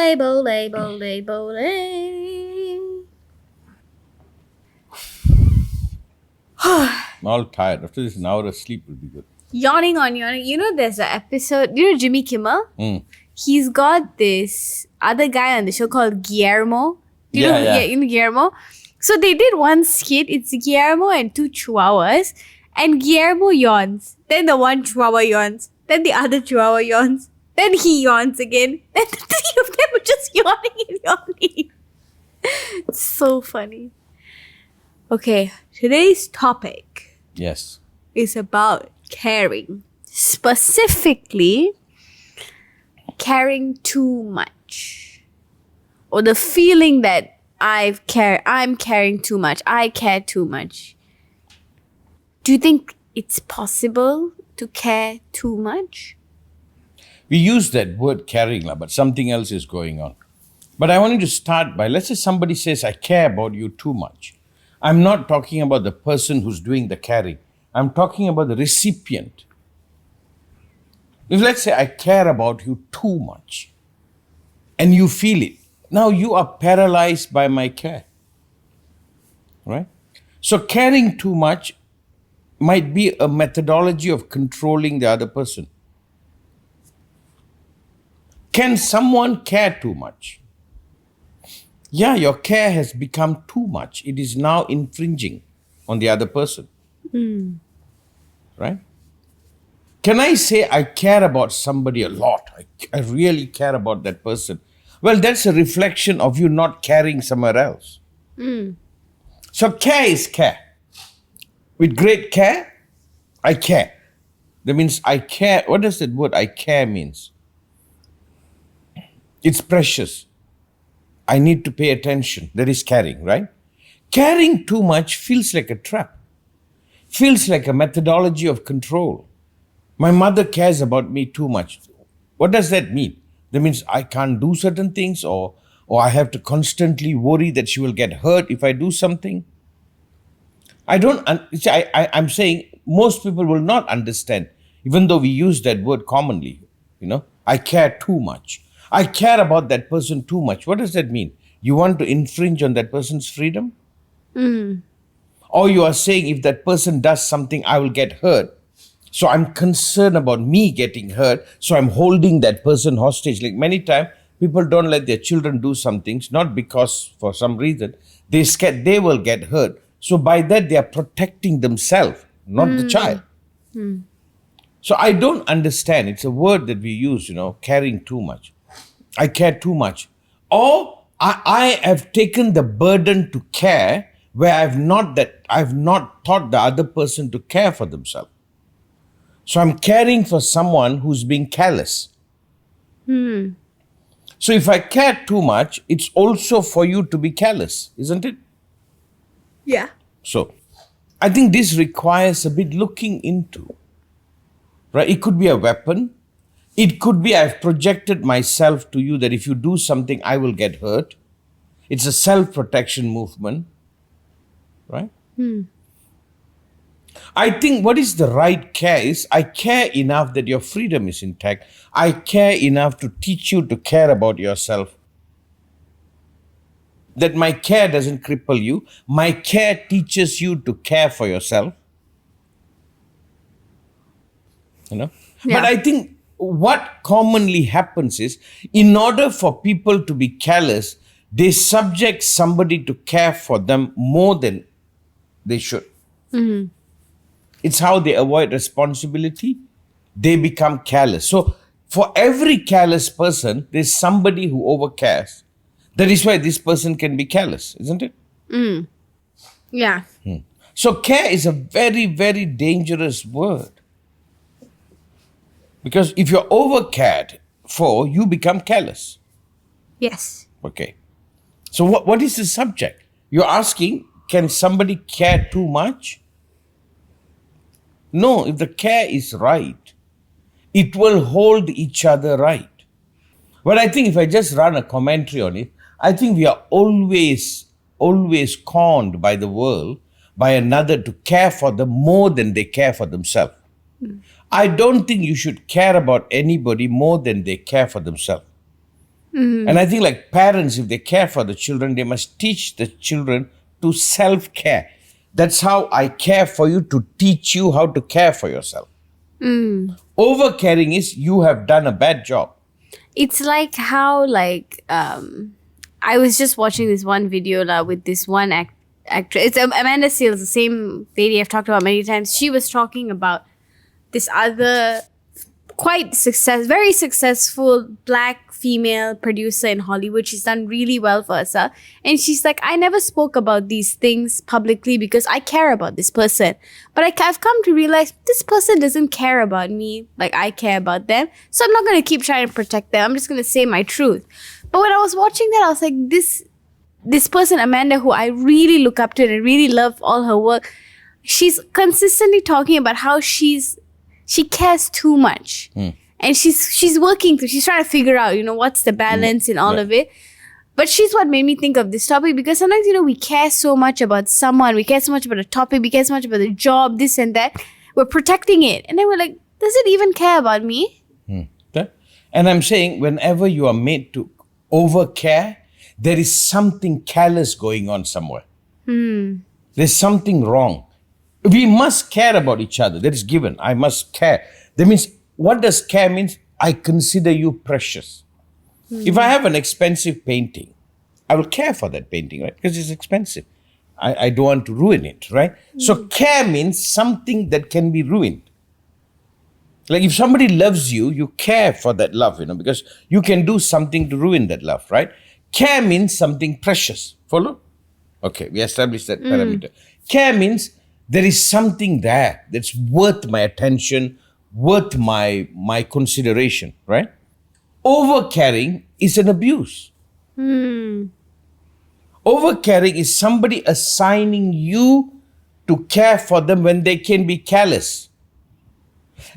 I'm all tired. After this, an hour of sleep will be good. Yawning on yawning. You know, there's an episode. You know Jimmy Kimmel? He's got this other guy on the show called Guillermo. You know Guillermo? So they did one skit. It's Guillermo and two chihuahuas. And Guillermo yawns. Then the one chihuahua yawns. Then the other chihuahua yawns. Then he yawns again. Then the three of them are just yawning and yawning. It's so funny. Okay, today's topic is about caring. Specifically, caring too much. Or the feeling that I'm caring too much. I care too much. Do you think it's possible to care too much? We use that word caring, but something else is going on. But I wanted to start by, let's say somebody says, I care about you too much. I'm not talking about the person who's doing the caring. I'm talking about the recipient. If let's say I care about you too much and you feel it, now you are paralyzed by my care. Right? So caring too much might be a methodology of controlling the other person. Can someone care too much? Yeah, your care has become too much. It is now infringing on the other person. Right? Can I say I care about somebody a lot? I really care about that person. Well, that's a reflection of you not caring somewhere else. So care is care. With great care, I care. That means I care. What does that word I care means? It's precious. I need to pay attention. That is caring, right? Caring too much feels like a trap. Feels like a methodology of control. My mother cares about me too much. What does that mean? That means I can't do certain things, or I have to constantly worry that she will get hurt if I do something. I'm saying most people will not understand, even though we use that word commonly. I care too much. I care about that person too much. What does that mean? You want to infringe on that person's freedom? Or you are saying if that person does something, I will get hurt. So I'm concerned about me getting hurt. So I'm holding that person hostage. Like many times, people don't let their children do some things, not because for some reason, they're scared they will get hurt. So by that, they are protecting themselves, not the child. So I don't understand. It's a word that we use, caring too much. I care too much. Or I have taken the burden to care where I've not taught the other person to care for themselves. So I'm caring for someone who's being careless. So if I care too much, it's also for you to be careless, isn't it? Yeah. So I think this requires a bit looking into. Right? It could be a weapon. It could be I've projected myself to you that if you do something, I will get hurt. It's a self-protection movement. Right? I think what is the right care is I care enough that your freedom is intact. I care enough to teach you to care about yourself. That my care doesn't cripple you. My care teaches you to care for yourself. Yeah. But I think what commonly happens is, in order for people to be careless, they subject somebody to care for them more than they should. It's how they avoid responsibility. They become careless. So for every careless person, there's somebody who overcares. That is why this person can be careless, isn't it? Yeah. So care is a very, very dangerous word. Because if you're overcared for, you become careless. Yes. Okay. So what is the subject? You're asking, can somebody care too much? No, if the care is right, it will hold each other right. But I think if I just run a commentary on it, I think we are always conned by the world, by another to care for them more than they care for themselves. I don't think you should care about anybody more than they care for themselves. And I think like parents, if they care for the children, they must teach the children to self-care. That's how I care for you, to teach you how to care for yourself. Over-caring is you have done a bad job. It's like how I was just watching this one video with this one actress. It's Amanda Seales, the same lady I've talked about many times. She was talking about this other very successful black female producer in Hollywood. She's done really well for herself. And she's like, I never spoke about these things publicly because I care about this person. But I've come to realize this person doesn't care about me like I care about them. So I'm not going to keep trying to protect them. I'm just going to say my truth. But when I was watching that, I was like, this person, Amanda, who I really look up to and I really love all her work, she's consistently talking about how she cares too much. And she's working through, she's trying to figure out, what's the balance in all of it. But she's what made me think of this topic, because sometimes, we care so much about someone, we care so much about a topic, we care so much about the job, this and that. We're protecting it. And then we're like, does it even care about me? And I'm saying, whenever you are made to over-care, there is something callous going on somewhere. There's something wrong. We must care about each other. That is given. I must care. That means, what does care mean? I consider you precious. If I have an expensive painting, I will care for that painting, right? Because it's expensive. I don't want to ruin it, right? So care means something that can be ruined. Like if somebody loves you, you care for that love, because you can do something to ruin that love, right? Care means something precious. Follow? Okay, we established that parameter. Care means there is something there that's worth my attention, worth my consideration, right? Over-caring is an abuse. Over-caring is somebody assigning you to care for them when they can be callous.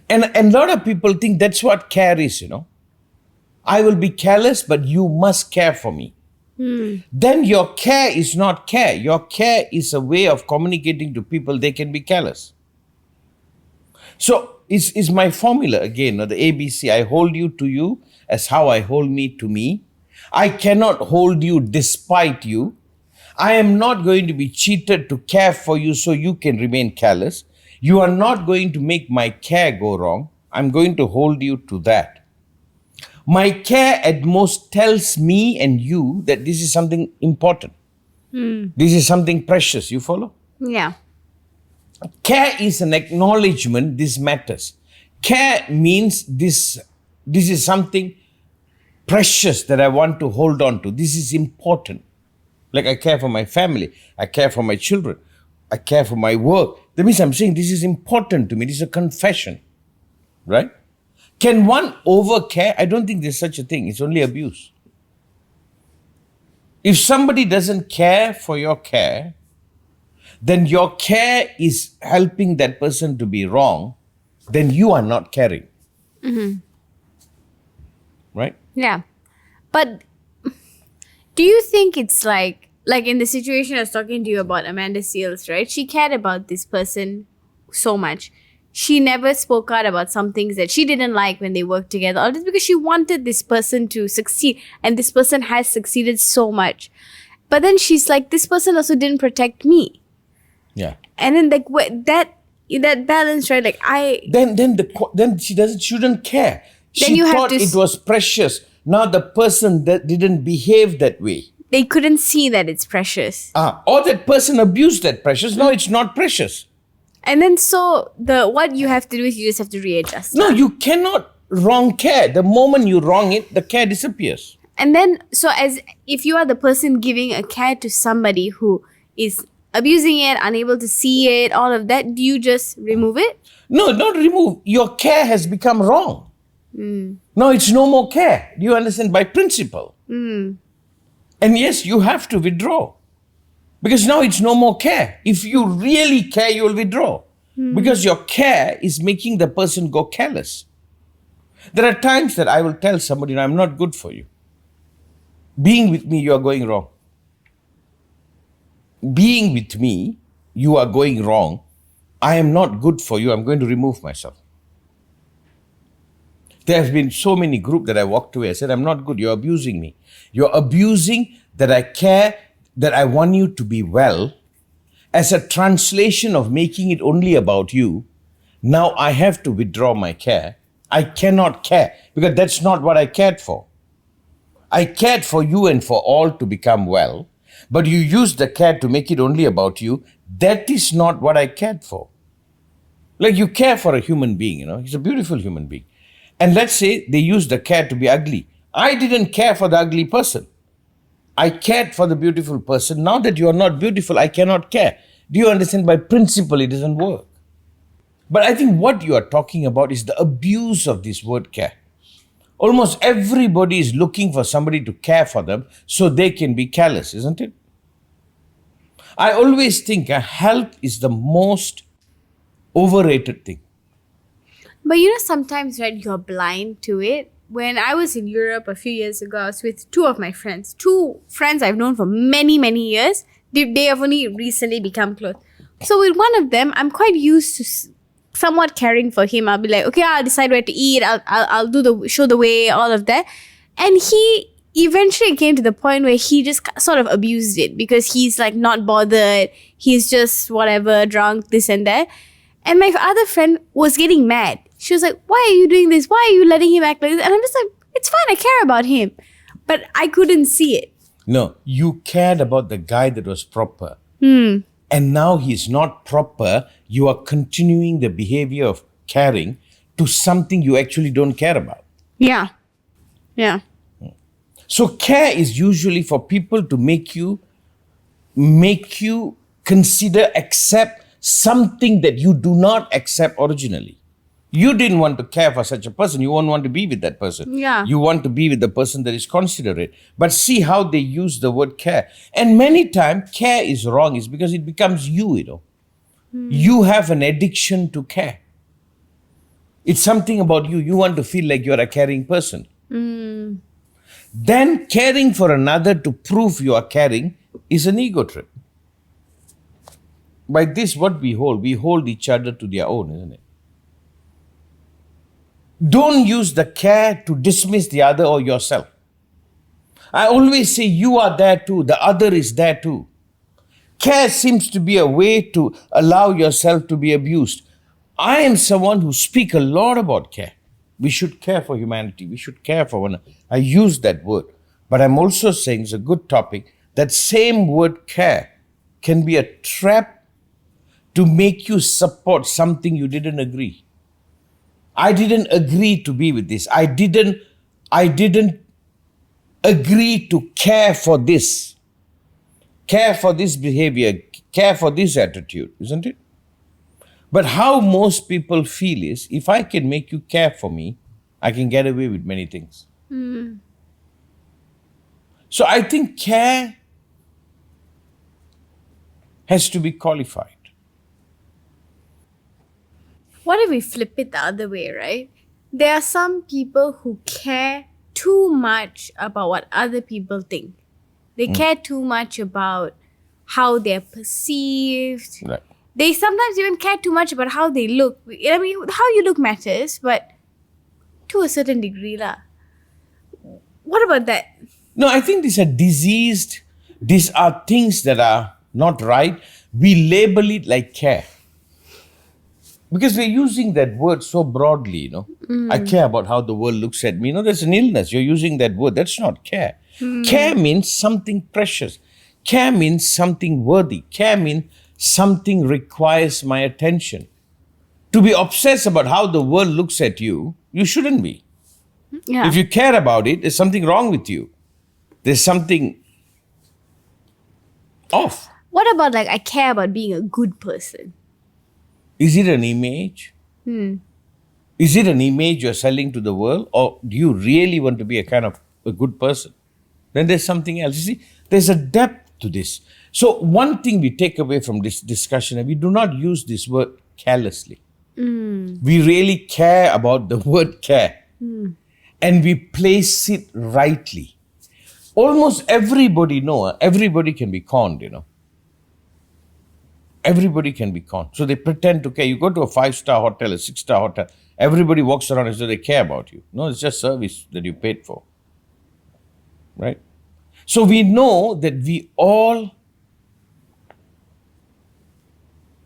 And a lot of people think that's what care is, I will be callous, but you must care for me. Then your care is not care. Your care is a way of communicating to people they can be callous. So is my formula again, the ABC. I hold you to you as how I hold me to me. I cannot hold you despite you. I am not going to be cheated to care for you so you can remain callous. You are not going to make my care go wrong. I'm going to hold you to that. My care at most tells me and you that this is something important. This is something precious. You follow? Yeah. Care is an acknowledgement this matters. Care means this is something precious that I want to hold on to. This is important. Like I care for my family. I care for my children. I care for my work. That means I'm saying this is important to me. This is a confession. Right? Can one over-care? I don't think there's such a thing. It's only abuse. If somebody doesn't care for your care, then your care is helping that person to be wrong, then you are not caring. Right? Yeah. But do you think it's like in the situation I was talking to you about Amanda Seales, right? She cared about this person so much. She never spoke out about some things that she didn't like when they worked together, or just because she wanted this person to succeed, and this person has succeeded so much. But then she's like, this person also didn't protect me. Yeah. And then that balance, right? Like then she shouldn't care. She thought it was precious. Now the person that didn't behave that way. They couldn't see that it's precious. Or that person abused that precious. No, it's not precious. And then so what you have to do is you just have to readjust. No, you cannot wrong care. The moment you wrong it, the care disappears. And then, so as if you are the person giving a care to somebody who is abusing it, unable to see it, all of that, do you just remove it? No, not remove. Your care has become wrong. Now it's no more care. Do you understand? By principle. And yes, you have to withdraw. Because now it's no more care. If you really care, you will withdraw. Because your care is making the person go careless. There are times that I will tell somebody, I'm not good for you. Being with me, you are going wrong. Being with me, you are going wrong. I am not good for you. I'm going to remove myself. There have been so many groups that I walked away. I said, I'm not good. You're abusing me. You're abusing that I care, that I want you to be well, as a translation of making it only about you. Now I have to withdraw my care. I cannot care because that's not what I cared for. I cared for you and for all to become well, but you used the care to make it only about you. That is not what I cared for. Like you care for a human being, he's a beautiful human being. And let's say they use the care to be ugly. I didn't care for the ugly person. I cared for the beautiful person. Now that you are not beautiful, I cannot care. Do you understand? By principle, it doesn't work. But I think what you are talking about is the abuse of this word care. Almost everybody is looking for somebody to care for them so they can be callous, isn't it? I always think health is the most overrated thing. But sometimes, right, you're blind to it. When I was in Europe a few years ago, I was with two friends I've known for many, many years. They have only recently become close. So with one of them, I'm quite used to somewhat caring for him. I'll be like, okay, I'll decide where to eat. I'll show the way, all of that. And he eventually came to the point where he just sort of abused it because he's like not bothered. He's just whatever, drunk, this and that. And my other friend was getting mad. She was like, why are you doing this? Why are you letting him act like this? And I'm just like, it's fine, I care about him. But I couldn't see it. No, you cared about the guy that was proper. And now he's not proper. You are continuing the behavior of caring to something you actually don't care about. Yeah. Yeah. So care is usually for people to make you consider, accept something that you do not accept originally. You didn't want to care for such a person. You won't want to be with that person. Yeah. You want to be with the person that is considerate. But see how they use the word care. And many times care is wrong. It's because it becomes you. You have an addiction to care. It's something about you. You want to feel like you're a caring person. Then caring for another to prove you are caring is an ego trip. By this, what we hold each other to their own, isn't it? Don't use the care to dismiss the other or yourself. I always say you are there too, the other is there too. Care seems to be a way to allow yourself to be abused. I am someone who speaks a lot about care. We should care for humanity. We should care for one another. I use that word. But I'm also saying it's a good topic. That same word care can be a trap to make you support something you didn't agree. I didn't agree to be with this. I didn't agree to care for this behavior, care for this attitude, isn't it? But how most people feel is, if I can make you care for me, I can get away with many things. So I think care has to be qualified. What if we flip it the other way, right? There are some people who care too much about what other people think. They care too much about how they're perceived. Right. They sometimes even care too much about how they look. I mean, how you look matters, but to a certain degree. What about that? No, I think these are diseased. These are things that are not right. We label it like care. Because we're using that word so broadly, I care about how the world looks at me. There's an illness. You're using that word. That's not care. Care means something precious. Care means something worthy. Care means something requires my attention. To be obsessed about how the world looks at you, you shouldn't be. Yeah. If you care about it, there's something wrong with you. There's something off. What about I care about being a good person? Is it an image? Is it an image you're selling to the world? Or do you really want to be a kind of a good person? Then there's something else. You see, there's a depth to this. So one thing we take away from this discussion, we do not use this word carelessly. We really care about the word care. And we place it rightly. Almost everybody everybody can be conned, Everybody can be conned. So they pretend to care. You go to a 5-star hotel, a 6-star hotel, Everybody walks around as though they care about you. No, it's just service that you paid for. Right? So we know that we all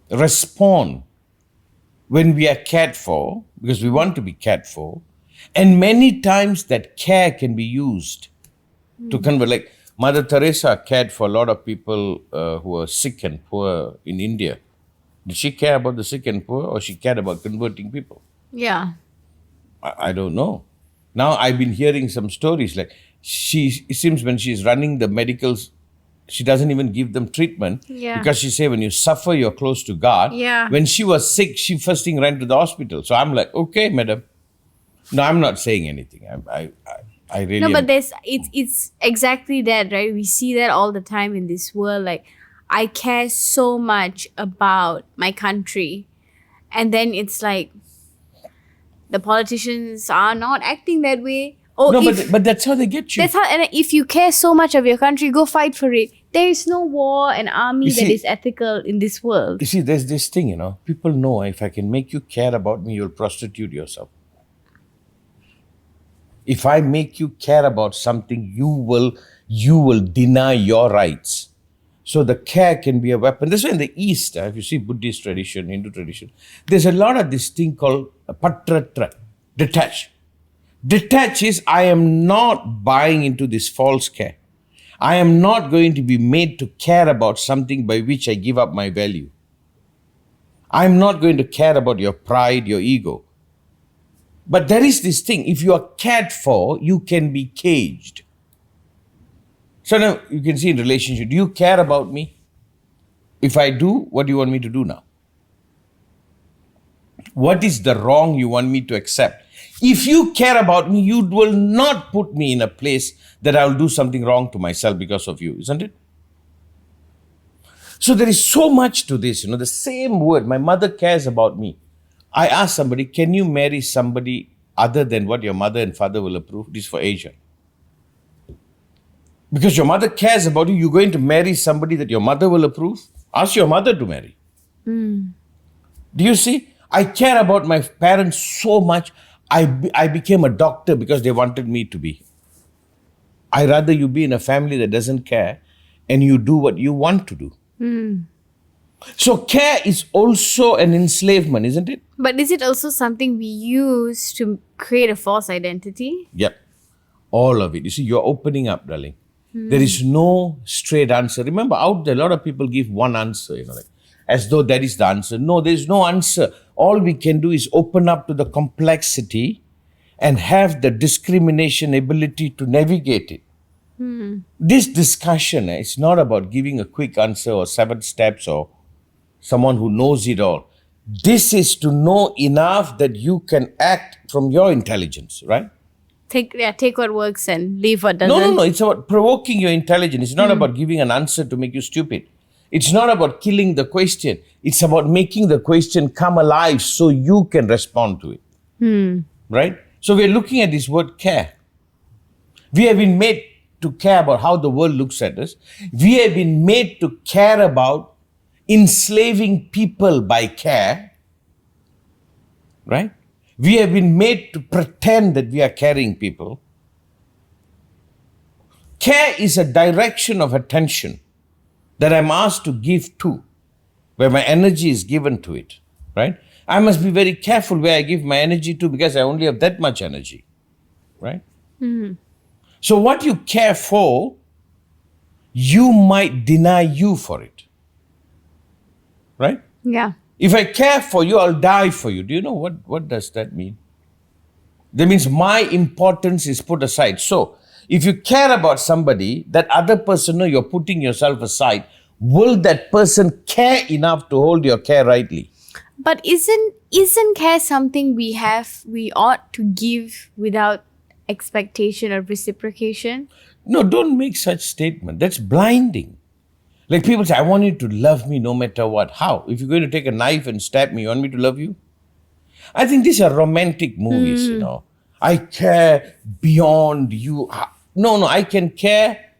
respond when we are cared for, because we want to be cared for. And many times that care can be used to convert. Like Mother Teresa cared for a lot of people who are sick and poor in India. Did she care about the sick and poor, or she cared about converting people? Yeah. I don't know. Now I've been hearing some stories like it seems when she's running the medicals, she doesn't even give them treatment because she say when you suffer, you're close to God. Yeah. When she was sick, she first thing ran to the hospital. So I'm like, okay, madam. No, I'm not saying anything. I really No, but am. it's exactly that, right? We see that all the time in this world. Like, I care so much about my country, and then it's like the politicians are not acting that way. Oh, No, but that's how they get you. that's how. And if you care so much of your country, go fight for it. There is no war and army You that see- is ethical in this world. You see, there's this thing, people know if I can make you care about me, you'll prostitute yourself. If I make you care about something, you will deny your rights. So the care can be a weapon. This way in the East, if you see Buddhist tradition, Hindu tradition, there's a lot of this thing called patratra, detached. Detach is I am not buying into this false care. I am not going to be made to care about something by which I give up my value. I'm not going to care about your pride, your ego. But there is this thing, if you are cared for, you can be caged. So now you can see in relationship, do you care about me? If I do, what do you want me to do now? What is the wrong you want me to accept? If you care about me, you will not put me in a place that I'll do something wrong to myself because of you, isn't it? So there is so much to this, the same word. My mother cares about me. I asked somebody, can you marry somebody other than what your mother and father will approve? This is for Asia. Because your mother cares about you, you're going to marry somebody that your mother will approve? Ask your mother to marry. Do you see? I care about my parents so much. I became a doctor because they wanted me to be. I rather you be in a family that doesn't care and you do what you want to do. So care is also an enslavement, isn't it? But is it also something we use to create a false identity? Yep. All of it. You see, you're opening up, darling. There is no straight answer. Remember, out there, a lot of people give one answer, like, as though that is the answer. No, there is no answer. All we can do is open up to the complexity and have the discrimination ability to navigate it. This discussion is not about giving a quick answer or 7 steps or someone who knows it all. This is to know enough that you can act from your intelligence, right? Take what works and leave what doesn't. No. It's about provoking your intelligence. It's not about giving an answer to make you stupid. It's not about killing the question. It's about making the question come alive so you can respond to it. Right? So we're looking at this word care. We have been made to care about how the world looks at us. We have been made to care about enslaving people by care. Right? We have been made to pretend that we are caring people. Care is a direction of attention that I'm asked to give to, where my energy is given to it, right? I must be very careful where I give my energy to because I only have that much energy, right? So what you care for, you might deny you for it, right? Yeah. If I care for you, I'll die for you. Do you know what does that mean? That means my importance is put aside. So, if you care about somebody, that other person, no, you're putting yourself aside, will that person care enough to hold your care rightly? But isn't care something we ought to give without expectation or reciprocation? No, don't make such statement. That's blinding. Like people say, I want you to love me no matter what. How? If you're going to take a knife and stab me, you want me to love you? I think these are romantic movies, I care beyond you. No, I can care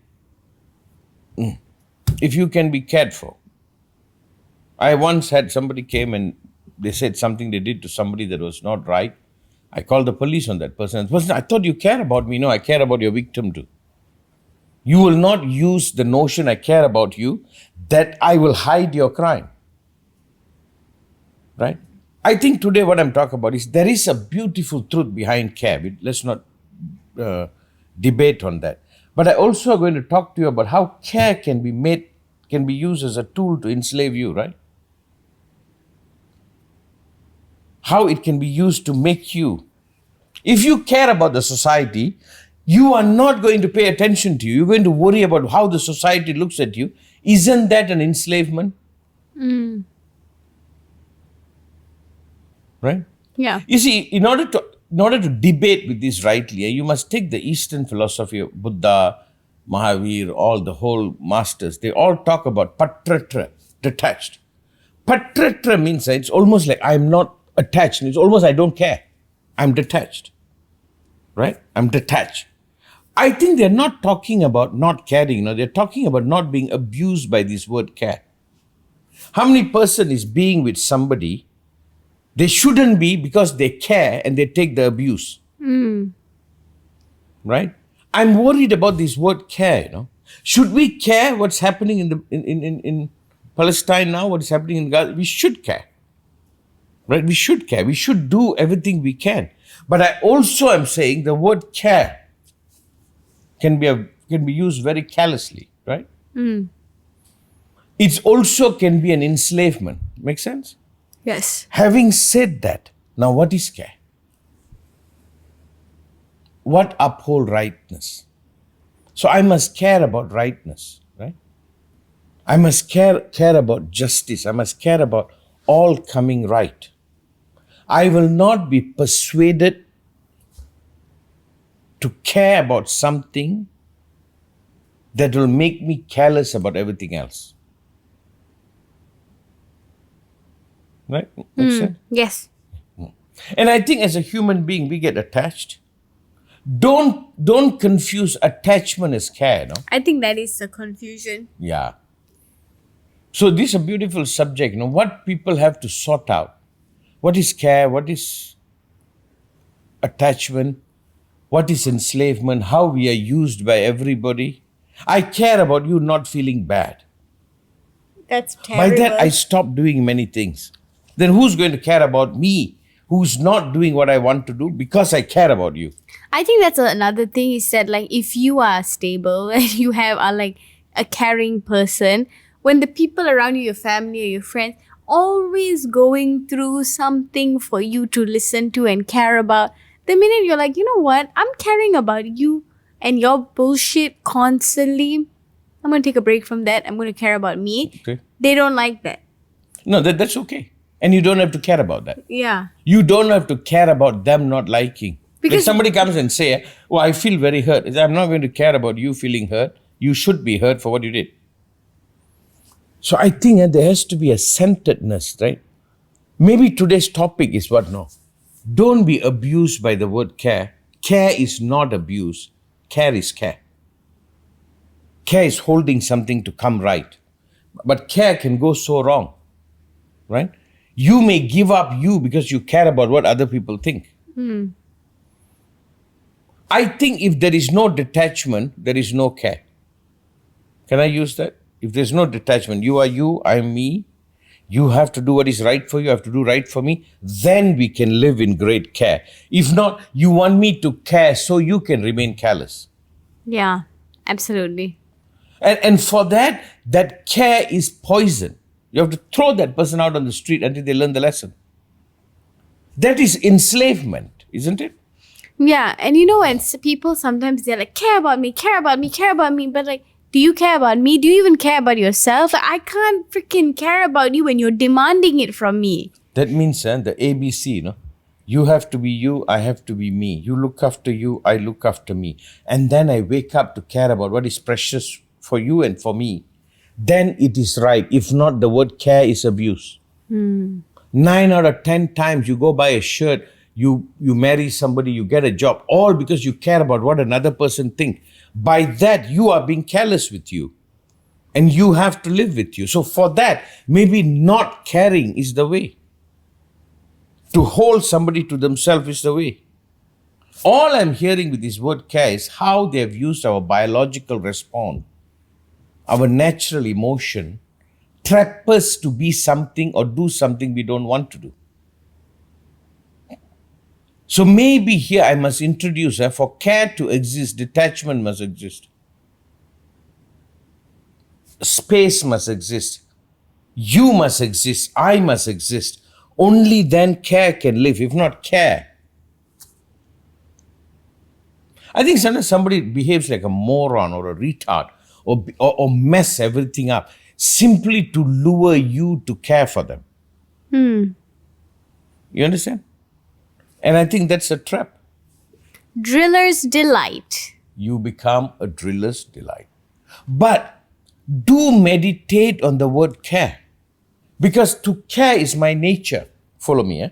if you can be cared for. I once had somebody came and they said something they did to somebody that was not right. I call the police on that person. The person, I thought you care about me. No, I care about your victim too. You will not use the notion I care about you that I will hide your crime. Right? I think today what I'm talking about is there is a beautiful truth behind care. Let's not debate on that. But I also am going to talk to you about how care can be used as a tool to enslave you, right? How it can be used to make you. If you care about the society, you are not going to pay attention to you. You're going to worry about how the society looks at you. Isn't that an enslavement? Right? Yeah. You see, in order to debate with this rightly, you must take the Eastern philosophy of Buddha, Mahavir, all the whole masters. They all talk about patratra, detached. Patratra means it's almost like I'm not attached. It's almost I don't care. I'm detached. Right? I'm detached. I think they're not talking about not caring. They're talking about not being abused by this word care. How many person is being with somebody they shouldn't be because they care and they take the abuse? Right? I'm worried about this word care. Should we care what's happening in Palestine now? What is happening in Gaza? We should care. Right? We should care. We should do everything we can. But I also am saying the word care can be used very callously, right? It also can be an enslavement. Make sense? Yes. Having said that, now what is care? What uphold rightness? So I must care about rightness, right? I must care about justice. I must care about all coming right. I will not be persuaded to care about something that will make me careless about everything else. Right? Makes sense? Yes. And I think as a human being, we get attached. Don't confuse attachment as care, no? I think that is a confusion. Yeah. So this is a beautiful subject, what people have to sort out. What is care? What is attachment? What is enslavement? How we are used by everybody? I care about you not feeling bad. That's terrible. By that, I stop doing many things. Then who's going to care about me, who's not doing what I want to do because I care about you? I think that's another thing is that if you are stable and you are a caring person, when the people around you, your family or your friends, always going through something for you to listen to and care about, the minute you're like, you know what, I'm caring about you and your bullshit constantly, I'm going to take a break from that. I'm going to care about me. Okay. They don't like that. No, that's okay. And you don't have to care about that. Yeah. You don't have to care about them not liking. Because if somebody comes and say, I feel very hurt. I'm not going to care about you feeling hurt. You should be hurt for what you did. So I think there has to be a centeredness, right? Maybe today's topic is what? No. Don't be abused by the word care. Care is not abuse. Care is care. Care is holding something to come right. But care can go so wrong, right? You may give up you because you care about what other people think. I think if there is no detachment, there is no care. Can I use that? If there's no detachment, you are you, I am me. You have to do what is right for you, I have to do right for me. Then we can live in great care. If not, you want me to care so you can remain callous. Yeah, absolutely. And for that care is poison. You have to throw that person out on the street until they learn the lesson. That is enslavement, isn't it? Yeah, and when people sometimes they're like, care about me, but do you care about me? Do you even care about yourself? I can't freaking care about you when you're demanding it from me. That means the ABC, You have to be you, I have to be me. You look after you, I look after me. And then I wake up to care about what is precious for you and for me. Then it is right. If not, the word care is abuse. 9 out of 10 times you go buy a shirt, you marry somebody, you get a job, all because you care about what another person thinks. By that, you are being careless with you. And you have to live with you. So for that, maybe not caring is the way. To hold somebody to themselves is the way. All I'm hearing with this word care is how they have used our biological response, our natural emotion, trap us to be something or do something we don't want to do. So maybe here I must introduce for care to exist, detachment must exist. Space must exist. You must exist. I must exist. Only then care can live. If not care, I think sometimes somebody behaves like a moron or a retard or mess everything up simply to lure you to care for them. You understand? And I think that's a trap. Driller's delight. You become a driller's delight. But do meditate on the word care. Because to care is my nature. Follow me, eh?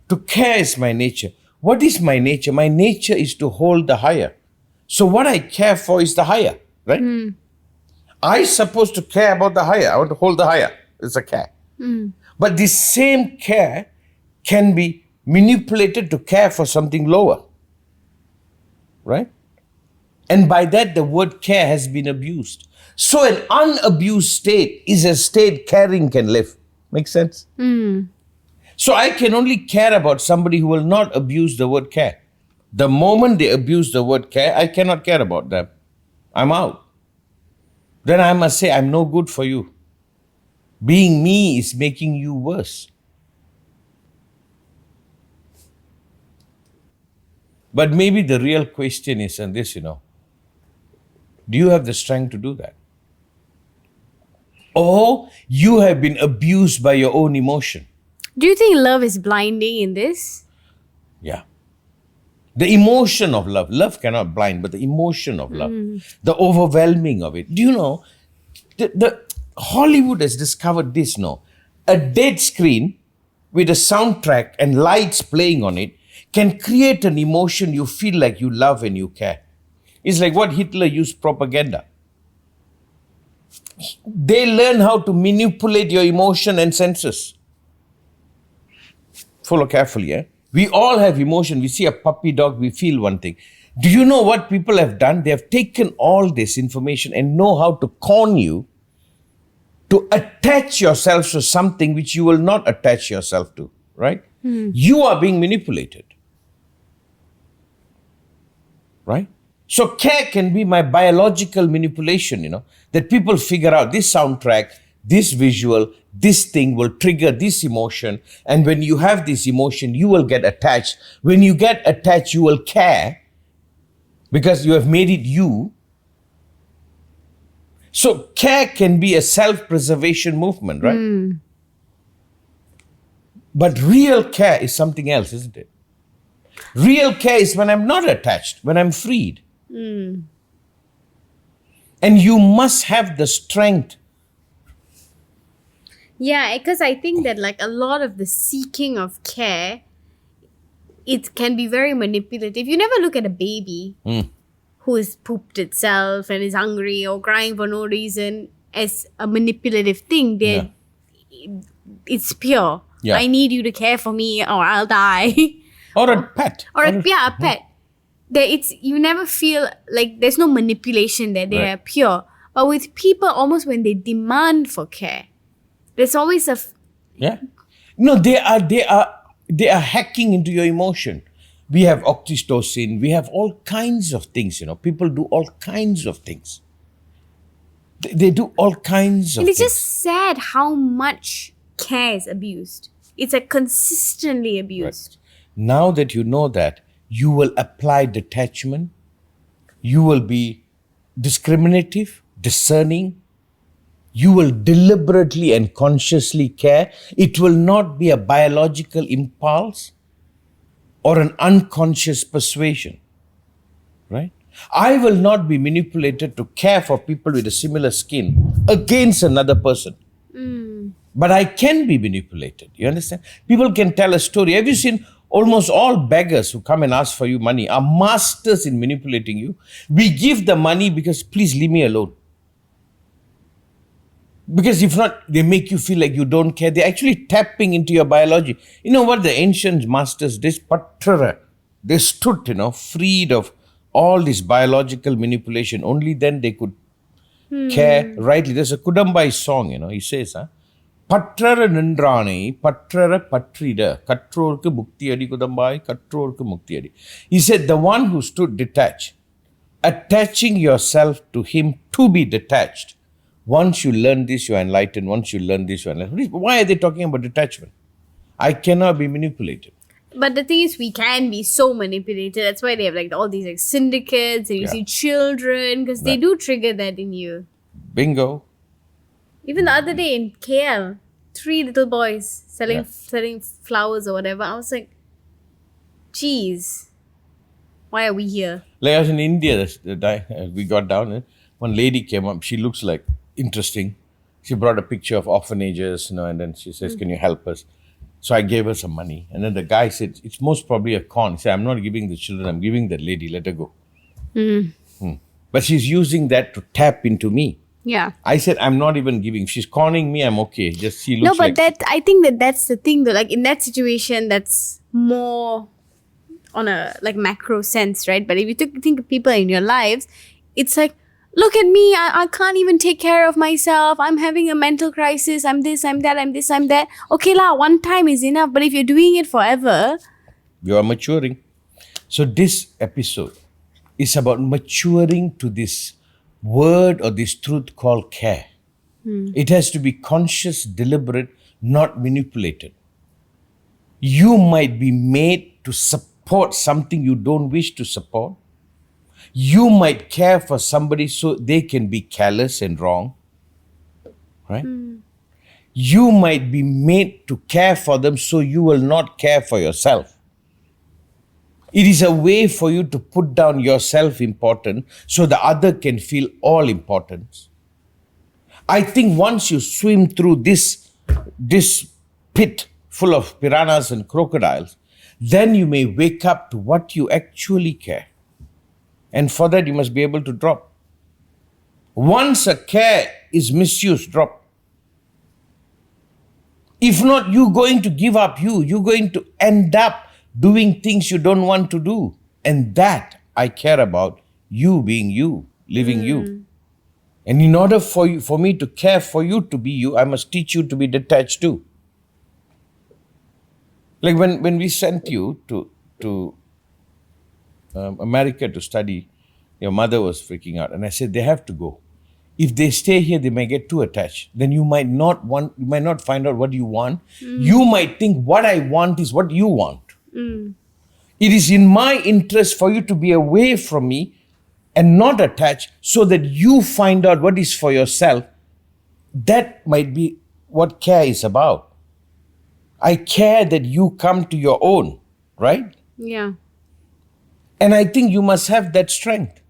To care is my nature. What is my nature? My nature is to hold the higher. So what I care for is the higher, right? I'm supposed to care about the higher. I want to hold the higher. It's a care. But this same care can be manipulated to care for something lower, right? And by that, the word care has been abused. So an unabused state is a state caring can live. Makes sense? So I can only care about somebody who will not abuse the word care. The moment they abuse the word care, I cannot care about them. I'm out. Then I must say, I'm no good for you. Being me is making you worse. But maybe the real question is on this, do you have the strength to do that? Or you have been abused by your own emotion. Do you think love is blinding in this? Yeah. The emotion of love. Love cannot blind, but the emotion of love. The overwhelming of it. Do you know, the Hollywood has discovered this, no? A dead screen with a soundtrack and lights playing on it can create an emotion you feel like you love and you care. It's like what Hitler used propaganda. They learn how to manipulate your emotion and senses. Follow carefully, eh? We all have emotion. We see a puppy dog, we feel one thing. Do you know what people have done? They have taken all this information and know how to con you to attach yourself to something which you will not attach yourself to, right? You are being manipulated, right? So care can be my biological manipulation, that people figure out this soundtrack, this visual, this thing will trigger this emotion. And when you have this emotion, you will get attached. When you get attached, you will care because you have made it you. So care can be a self-preservation movement, right? But real care is something else, isn't it? Real care is when I'm not attached, when I'm freed. And you must have the strength. Yeah, because I think that like a lot of the seeking of care, it can be very manipulative. You never look at a baby who has pooped itself and is hungry or crying for no reason as a manipulative thing. It's pure. Yeah. I need you to care for me or I'll die. Or a pet. A pet. You never feel like there's no manipulation there. They are pure. But with people, almost when they demand for care, there's always No, they are hacking into your emotion. We have oxytocin. We have all kinds of things. People do all kinds of things. They do all kinds of and it's things. just sad how much care is abused. It's consistently abused. Now that you know that, you will apply detachment. You will be discriminative, discerning. You will deliberately and consciously care. It will not be a biological impulse or an unconscious persuasion, right? I will not be manipulated to care for people with a similar skin against another person. But I can be manipulated. You understand? People can tell a story. Have you seen almost all beggars who come and ask for you money are masters in manipulating you? We give the money because please leave me alone. Because if not, they make you feel like you don't care. They're actually tapping into your biology. You know what the ancient masters did? Patra. They stood, freed of all this biological manipulation. Only then they could care rightly. There's a Kudambai song, he says, Patrara Nindrani, Patrara Patrida, Katrorku Mukti Adi Kudambai, Katrorku Mukti Adi. He said, the one who stood detached, attaching yourself to him to be detached. Once you learn this, you are enlightened. Once you learn this, you are enlightened. Why are they talking about detachment? I cannot be manipulated. But the thing is, we can be so manipulated. That's why they have like all these like syndicates and you see children because they do trigger that in you. Bingo. Even the other day in KL, 3 little boys selling flowers or whatever. I was like, geez, why are we here? Like I was in India, we got down, one lady came up. She looks like interesting. She brought a picture of orphanages, and then she says, can you help us? So I gave her some money. And then the guy said, it's most probably a con. He said, I'm not giving the children, I'm giving that lady, let her go. But she's using that to tap into me. Yeah. I said, I'm not even giving. She's conning me, I'm okay. Just she looks like... I think that's the thing though. Like in that situation, that's more on a like macro sense, right? But if you think of people in your lives, it's like, look at me, I can't even take care of myself. I'm having a mental crisis. I'm this, I'm that, I'm this, I'm that. Okay lah, one time is enough. But if you're doing it forever... You are maturing. So this episode is about maturing to this word or this truth called care. It has to be conscious, deliberate, not manipulated. You might be made to support something you don't wish to support. You might care for somebody so they can be careless and wrong, right? You might be made to care for them so you will not care for yourself. It is a way for you to put down your self-importance so the other can feel all importance. I think once you swim through this pit full of piranhas and crocodiles, then you may wake up to what you actually care. And for that, you must be able to drop. Once a care is misused, drop. If not, you're going to give up you. You're going to end up doing things you don't want to do. And that I care about, you being you, living you. And in order for me to care for you to be you, I must teach you to be detached too. Like when we sent you to America to study, your mother was freaking out. And I said, they have to go. If they stay here, they may get too attached. Then you might not find out what you want. You might think what I want is what you want. It is in my interest for you to be away from me and not attached so that you find out what is for yourself. That might be what care is about. I care that you come to your own, right? Yeah. And I think you must have that strength.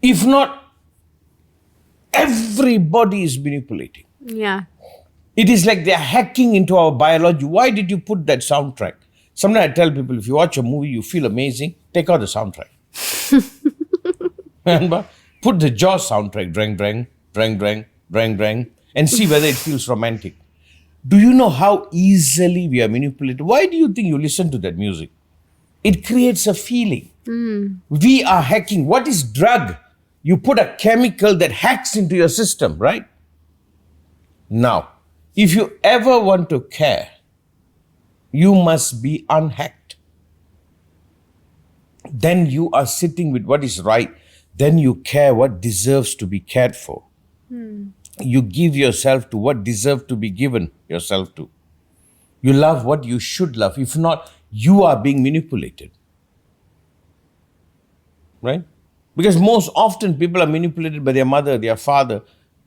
If not, everybody is manipulating. Yeah. It is like they're hacking into our biology. Why did you put that soundtrack? Sometimes I tell people, if you watch a movie, you feel amazing, take out the soundtrack. Remember? Put the Jaws soundtrack, drang, drang, drang, drang, drang, drang, and see whether it feels romantic. Do you know how easily we are manipulated? Why do you think you listen to that music? It creates a feeling. We are hacking. What is drug? You put a chemical that hacks into your system, right? Now, if you ever want to care, you must be unhacked. Then you are sitting with what is right. Then you care what deserves to be cared for. You give yourself to what deserves to be given yourself to. You love what you should love. If not, you are being manipulated. Right? Because most often people are manipulated by their mother, their father.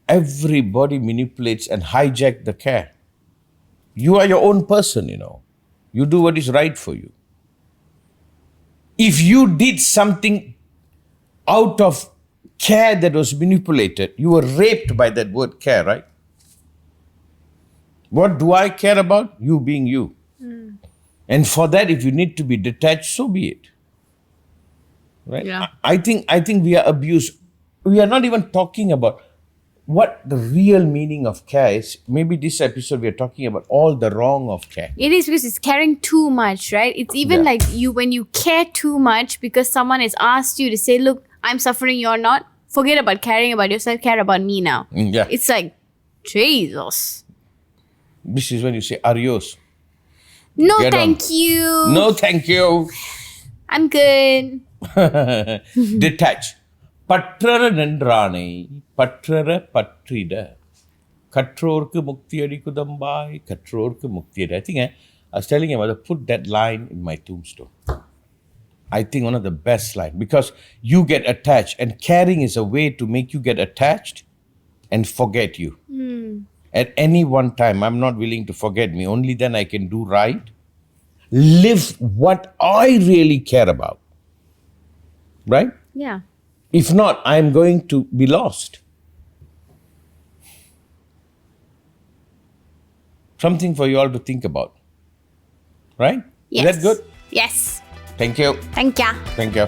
Everybody manipulates and hijacks the care. You are your own person, You do what is right for you. If you did something out of care that was manipulated, you were raped by that word care, right? What do I care about? You being you. And for that, if you need to be detached, so be it. Right? Yeah. I think we are abused. We are not even talking about what the real meaning of care is. Maybe this episode we are talking about all the wrong of care. It is because it's caring too much, right? It's even Yeah. like when you care too much because someone has asked you to say, look, I'm suffering, you're not. Forget about caring about yourself, care about me now. Yeah. It's like, Jesus. This is when you say adios. No, Get on. thank you. No, thank you. I'm good. Detached. பற்றற நின்றானை பற்றற பற்றிட கற்றோர்க்கு முக்தி அடிக்குதம்பாய் கற்றோர்க்கு முக்தி அடி. I think I was telling him, I put that line in my tombstone. I think one of the best line, because you get attached, and caring is a way to make you get attached and forget you. At any one time, I'm not willing to forget me. Only then I can do right. Live what I really care about. Right? Yeah. If not, I'm going to be lost. Something for you all to think about. Right? Yes. Is that good? Yes. Thank you. Thank ya. Thank you.